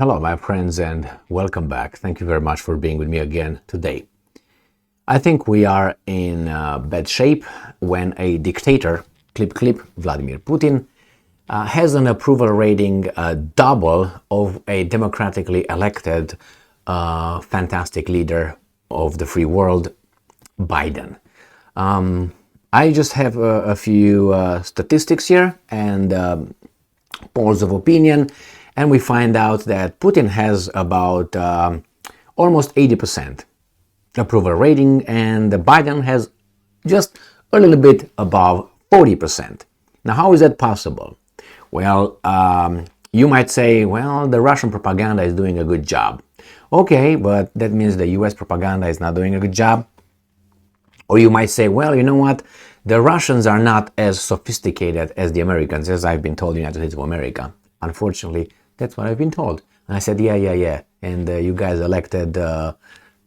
Hello, my friends, and welcome back. Thank you very much for being with me again today. I think we are in bad shape when a dictator, Vladimir Putin, has an approval rating double of a democratically elected, fantastic leader of the free world, Biden. I just have a few statistics here and polls of opinion, and we find out that Putin has about almost 80% approval rating, and Biden has just a little bit above 40%. Now, how is that possible? Well, you might say, well, the Russian propaganda is doing a good job. Okay, but that means the US propaganda is not doing a good job. Or you might say, well, you know what? The Russians are not as sophisticated as the Americans, as I've been told in the United States of America. Unfortunately, that's what I've been told. And I said, yeah. And you guys elected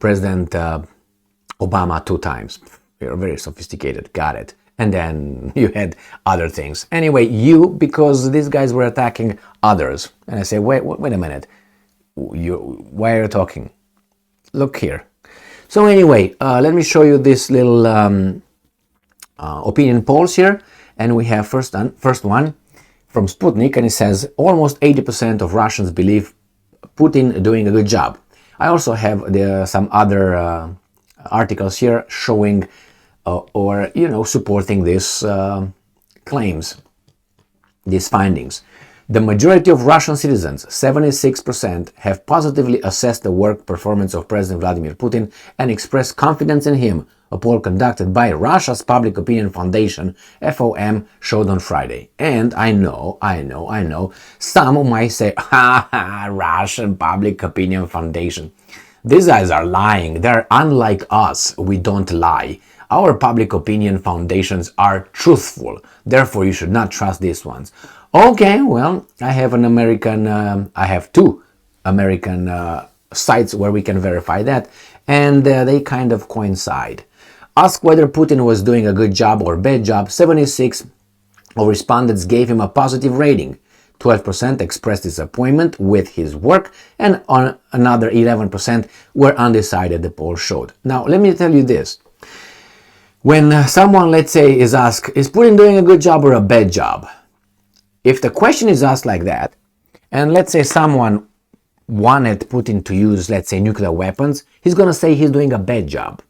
President Obama 2 times. You're very sophisticated. Got it. And then you had other things. Anyway, because these guys were attacking others. And I say, wait a minute. Why are you talking? Look here. So anyway, let me show you this little opinion polls here. And we have first one from Sputnik, and it says almost 80% of Russians believe Putin doing a good job. I also have some other articles here showing or supporting these claims, these findings. The majority of Russian citizens, 76%, have positively assessed the work performance of President Vladimir Putin and expressed confidence in him. A poll conducted by Russia's Public Opinion Foundation, FOM, showed on Friday. And I know, some might say, Russian Public Opinion Foundation. These guys are lying. They're unlike us. We don't lie. Our public opinion foundations are truthful. Therefore, you should not trust these ones. Okay, well, I have I have 2 American sites where we can verify that, and they kind of coincide. Asked whether Putin was doing a good job or bad job, 76% of respondents gave him a positive rating. 12% expressed disappointment with his work, and on another 11% were undecided, the poll showed. Now, let me tell you this. When someone, let's say, is asked, is Putin doing a good job or a bad job? If the question is asked like that, and let's say someone wanted Putin to use, let's say, nuclear weapons, he's going to say he's doing a bad job.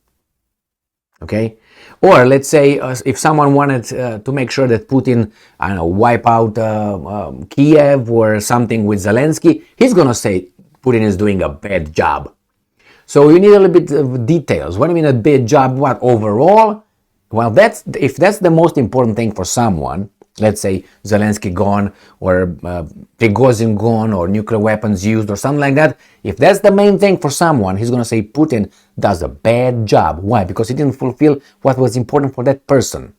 Okay? Or let's say if someone wanted to make sure that Putin, wipe out Kiev or something with Zelensky, he's going to say Putin is doing a bad job. So you need a little bit of details. What do you mean a bad job? What, overall? Well, if that's the most important thing for someone, let's say Zelensky gone or Prigozhin gone or nuclear weapons used or something like that. If that's the main thing for someone, he's going to say Putin does a bad job. Why? Because he didn't fulfill what was important for that person.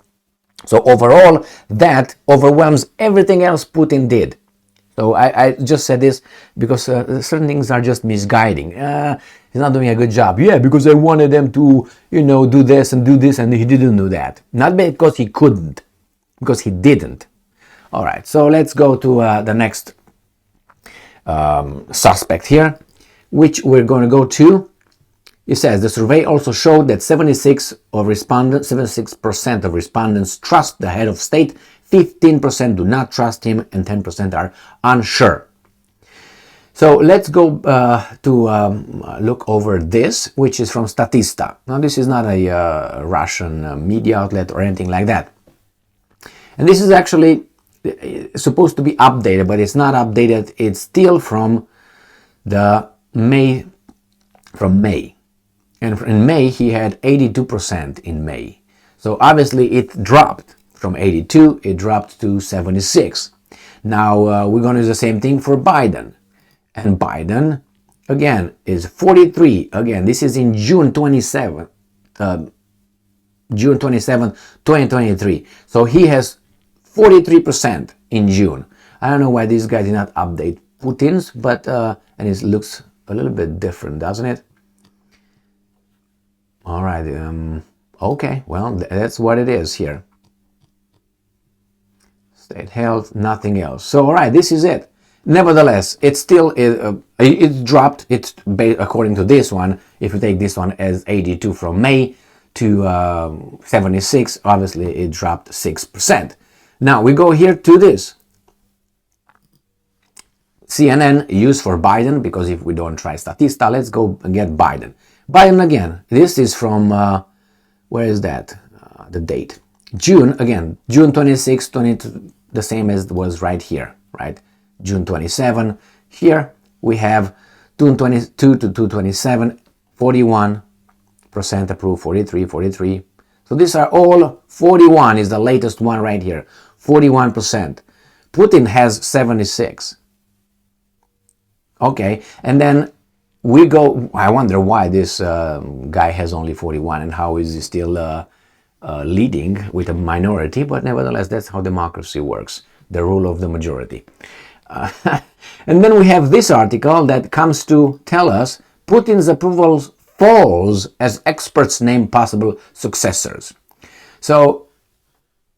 So overall, that overwhelms everything else Putin did. So I just said this because certain things are just misguiding. He's not doing a good job. Yeah, because I wanted them to, do this, and he didn't do that. Not because he couldn't. Because he didn't. All right, so let's go to the next suspect here, which we're going to go to. It says the survey also showed that 76% of respondents trust the head of state, 15% do not trust him, and 10% are unsure. So let's go to look over this, which is from Statista. Now, this is not a Russian media outlet or anything like that. And this is actually supposed to be updated, but it's not updated. It's still from May. And in May, he had 82% in May. So obviously it dropped from 82, it dropped to 76. Now we're going to do the same thing for Biden. And Biden, again, is 43. Again, this is in June 27, 2023. So he has 43% in June. I don't know why this guy did not update Putin's, but and it looks a little bit different, doesn't it? All right. Okay. Well, that's what it is here. State health, nothing else. So, all right, this is it. Nevertheless, it still it dropped. It's according to this one. If you take this one as 82 from May to 76, obviously it dropped 6%. Now we go here to this. CNN used for Biden, because if we don't try Statista, let's go and get Biden. Biden again. This is from, where is that? The date. June, again, June 26, 22, the same as was right here, right? June 27. Here we have June 22 to 227, 41% approved, 43, 43. So these are all 41 is the latest one right here, 41%. Putin has 76. Okay, and then we go, I wonder why this guy has only 41 and how is he still leading with a minority, but nevertheless, that's how democracy works, the rule of the majority. And then we have this article that comes to tell us Putin's approval falls as experts name possible successors. So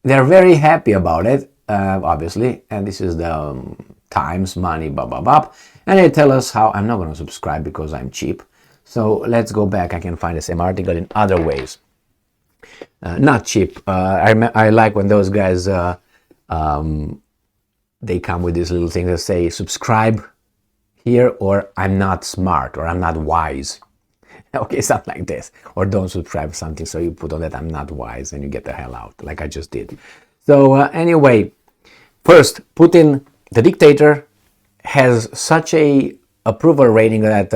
they're very happy about it, obviously, and this is the Times, money, blah, blah, blah. And they tell us how, I'm not going to subscribe because I'm cheap. So let's go back. I can find the same article in other ways. Not cheap. I like when those guys, they come with these little things that say subscribe here, or I'm not smart, or I'm not wise. Okay, something like this. Or don't subscribe something, so you put on that I'm not wise and you get the hell out, like I just did. So anyway, first, Putin, the dictator, has such a approval rating that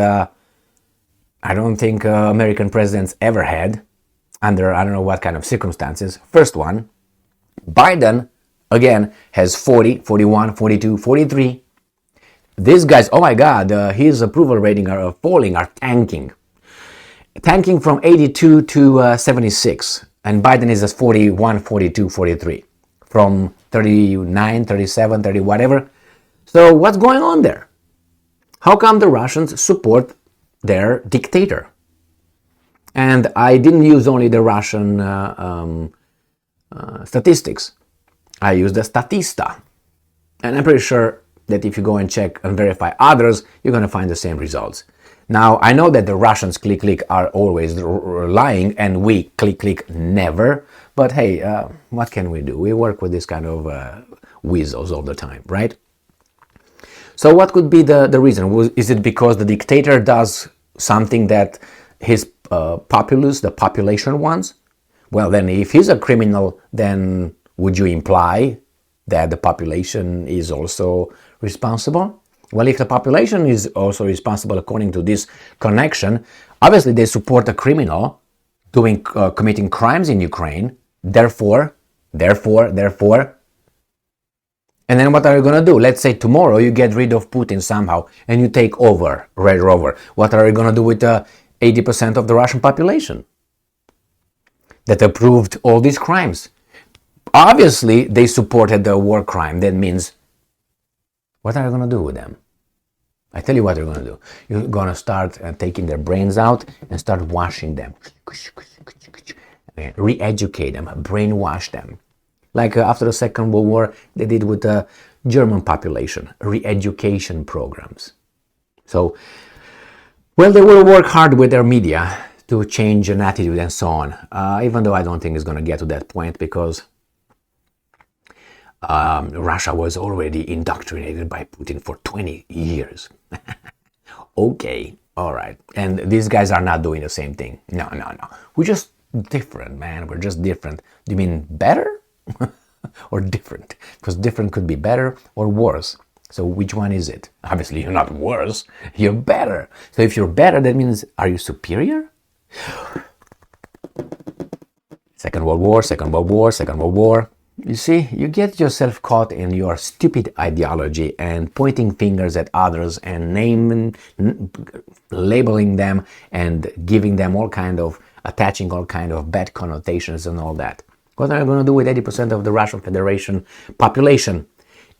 I don't think American presidents ever had under I don't know what kind of circumstances. First one, Biden, again, has 40, 41, 42, 43. These guys, oh my God, his approval rating are falling, are tanking. Tanking from 82 to 76. And Biden is at 41, 42, 43. From 39, 37, 30, whatever. So what's going on there? How come the Russians support their dictator? And I didn't use only the Russian statistics. I used the Statista. And I'm pretty sure that if you go and check and verify others, you're going to find the same results. Now, I know that the Russians click are always lying and we click never. But hey, what can we do? We work with this kind of weasels all the time, right? So what could be the reason? Is it because the dictator does something that his populace, the population wants? Well, then if he's a criminal, then would you imply that the population is also responsible? Well, if the population is also responsible according to this connection, obviously they support a criminal committing crimes in Ukraine. Therefore. And then what are you going to do? Let's say tomorrow you get rid of Putin somehow and you take over, right over. What are you going to do with 80% of the Russian population that approved all these crimes? Obviously, they supported the war crime. That means, what are you going to do with them? I tell you what you're going to do. You're going to start taking their brains out and start washing them. Re-educate them, brainwash them. Like after the Second World War, they did with the German population, re-education programs. So, well, they will work hard with their media to change an attitude and so on. Even though I don't think it's going to get to that point because Russia was already indoctrinated by Putin for 20 years. Okay, all right. And these guys are not doing the same thing. No. We're just different, man. We're just different. Do you mean better? Or different? Because different could be better or worse. So which one is it? Obviously, you're not worse. You're better. So if you're better, that means, are you superior? Second World War. You see, you get yourself caught in your stupid ideology and pointing fingers at others and labeling them and giving them attaching all kind of bad connotations and all that. What are you going to do with 80% of the Russian Federation population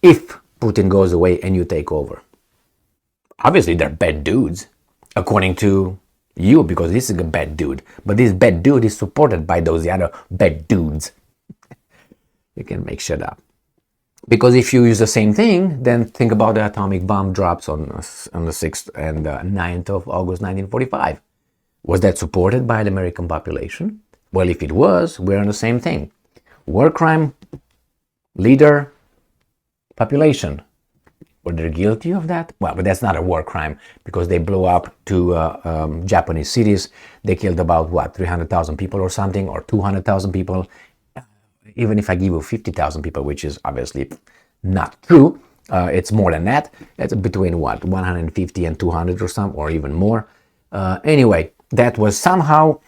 if Putin goes away and you take over? Obviously, they're bad dudes, according to you, because this is a bad dude. But this bad dude is supported by those other bad dudes. You can make shit up. Because if you use the same thing, then think about the atomic bomb drops on the 6th and 9th of August 1945. Was that supported by the American population? Well, if it was, we're on the same thing. War crime, leader, population. Were they guilty of that? Well, but that's not a war crime because they blew up two Japanese cities. They killed about, 300,000 people or something, or 200,000 people. Even if I give you 50,000 people, which is obviously not true, it's more than that. It's between 150 and 200 or some, or even more. Anyway, that was somehow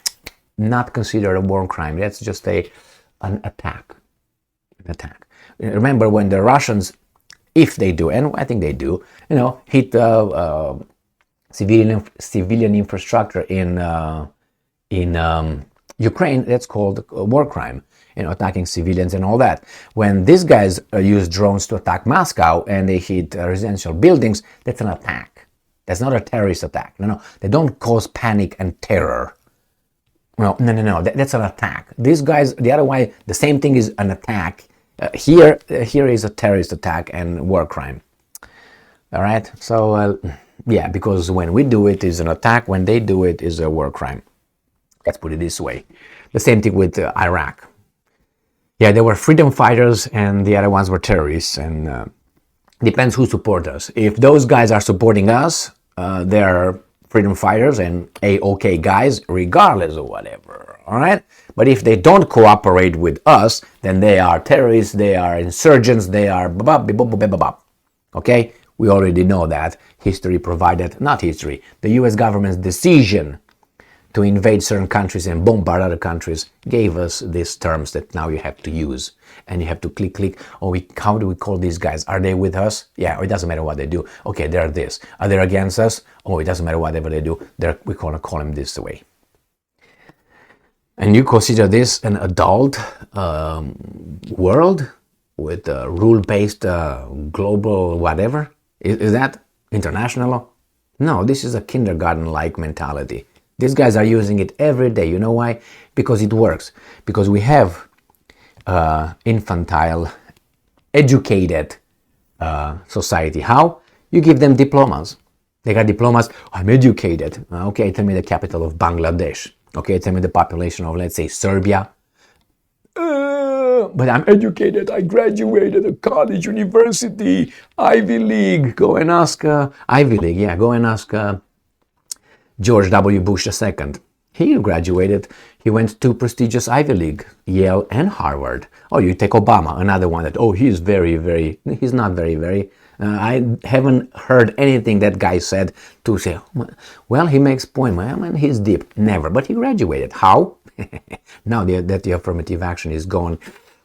not considered a war crime. That's just an attack. An attack. Remember when the Russians, if they do, and I think they do, hit civilian infrastructure in Ukraine, that's called a war crime. Attacking civilians and all that. When these guys use drones to attack Moscow and they hit residential buildings, that's an attack. That's not a terrorist attack. No, they don't cause panic and terror. No, that's an attack. These guys, the other way, the same thing is an attack. Here is a terrorist attack and war crime. All right, so yeah, because when we do it is an attack, when they do it is a war crime. Let's put it this way. The same thing with Iraq. Yeah, they were freedom fighters and the other ones were terrorists, and depends who support us. If those guys are supporting us, they're freedom fighters and A-OK guys, regardless of whatever, all right? But if they don't cooperate with us, then they are terrorists, they are insurgents, they are okay? We already know that. History provided, not history, the US government's decision to invade certain countries and bombard other countries gave us these terms that now you have to use. And you have to click, how do we call these guys? Are they with us? Yeah, it doesn't matter what they do. Okay, they're this. Are they against us? Oh, it doesn't matter whatever they do. We're going to call them this way. And you consider this an adult world with a rule-based global whatever? Is that international? No, this is a kindergarten-like mentality. These guys are using it every day. You know why? Because it works. Because we have infantile, educated society. How? You give them diplomas. They got diplomas. I'm educated. Okay, tell me the capital of Bangladesh. Okay, tell me the population of, let's say, Serbia. But I'm educated. I graduated a college, university, Ivy League. Go and ask Ivy League. Yeah, go and ask George W. Bush II. He graduated. He went to prestigious Ivy League, Yale and Harvard. Oh, you take Obama, another one that, he's he's not very. I haven't heard anything that guy said to say, well, he makes point, man, he's deep. Never, but he graduated. How? Now that the affirmative action is gone,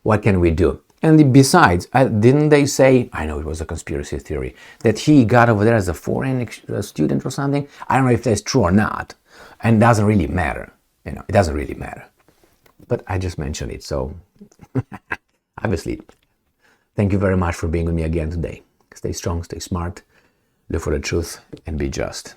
what can we do? And besides, didn't they say, I know it was a conspiracy theory, that he got over there as a foreign student or something? I don't know if that's true or not. And it doesn't really matter. It doesn't really matter. But I just mentioned it, so obviously, thank you very much for being with me again today. Stay strong, stay smart, look for the truth, and be just.